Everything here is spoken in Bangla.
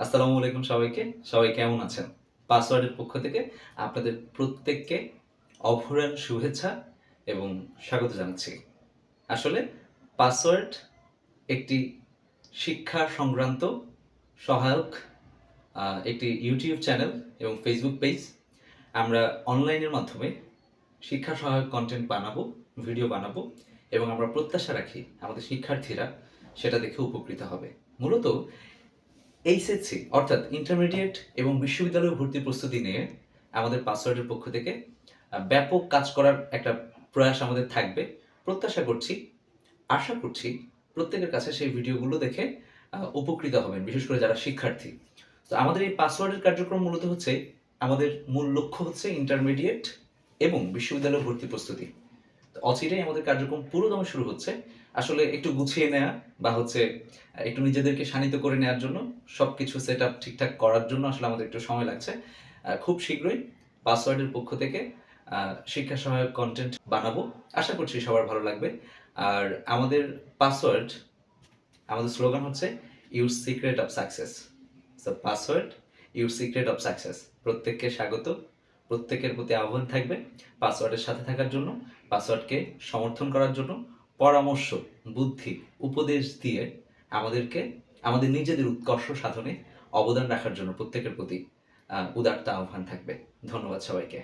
আসসালামু আলাইকুম সবাইকে। সবাই কেমন আছেন? পাসওয়ার্ডের পক্ষ থেকে আপনাদের প্রত্যেককে অভুরান শুভেচ্ছা এবং স্বাগত জানাচ্ছি। আসলে পাসওয়ার্ড একটি শিক্ষা সংক্রান্ত সহায়ক একটি ইউটিউব চ্যানেল এবং ফেসবুক পেজ। আমরা অনলাইনের মাধ্যমে শিক্ষা সহায়ক কন্টেন্ট বানাবো, ভিডিও বানাবো এবং আমরা প্রত্যাশা রাখি আমাদের শিক্ষার্থীরা সেটা দেখে উপকৃত হবে। মূলত এইচএসসি অর্থাৎ ইন্টারমিডিয়েট এবং বিশ্ববিদ্যালয় ভর্তি প্রস্তুতি নিয়ে আমাদের পাসওয়ার্ডের পক্ষ থেকে ব্যাপক কাজ করার একটা প্রয়াস আমাদের থাকবে। প্রত্যাশা করছি, আশা করছি প্রত্যেকের কাছে সেই ভিডিওগুলো দেখে উপকৃত হবেন, বিশেষ করে যারা শিক্ষার্থী। তো আমাদের এই পাসওয়ার্ডের কার্যক্রম মূলত হচ্ছে, আমাদের মূল লক্ষ্য হচ্ছে ইন্টারমিডিয়েট এবং বিশ্ববিদ্যালয় ভর্তি প্রস্তুতি। তো অচিরেই আমাদের কার্যক্রম পুরোদমে শুরু হচ্ছে। আসলে একটু গুছিয়ে নেওয়া বা একটু নিজেদেরকে শানিত করে নেওয়ার জন্য, সবকিছু সেট আপ ঠিকঠাক করার জন্য আসলে আমাদের একটু সময় লাগছে। খুব শীঘ্রই পাসওয়ার্ডের পক্ষ থেকে শিক্ষা সহায়ক কন্টেন্ট বানাবো। আশা করছি সবার ভালো লাগবে। আর আমাদের পাসওয়ার্ড, আমাদের স্লোগান হচ্ছে your secret of success. So password your secret of success. প্রত্যেককে স্বাগত, প্রত্যেকের প্রতি আহ্বান থাকবে পাসওয়ার্ডের সাথে থাকার জন্য, পাসওয়ার্ডকে সমর্থন করার জন্য, পরামর্শ, বুদ্ধি, উপদেশ দিয়ে আমাদেরকে আমাদের নিজেদের উৎকর্ষ সাধনে অবদান রাখার জন্য প্রত্যেকের প্রতি উদারতা আহ্বান থাকবে। ধন্যবাদ সবাইকে।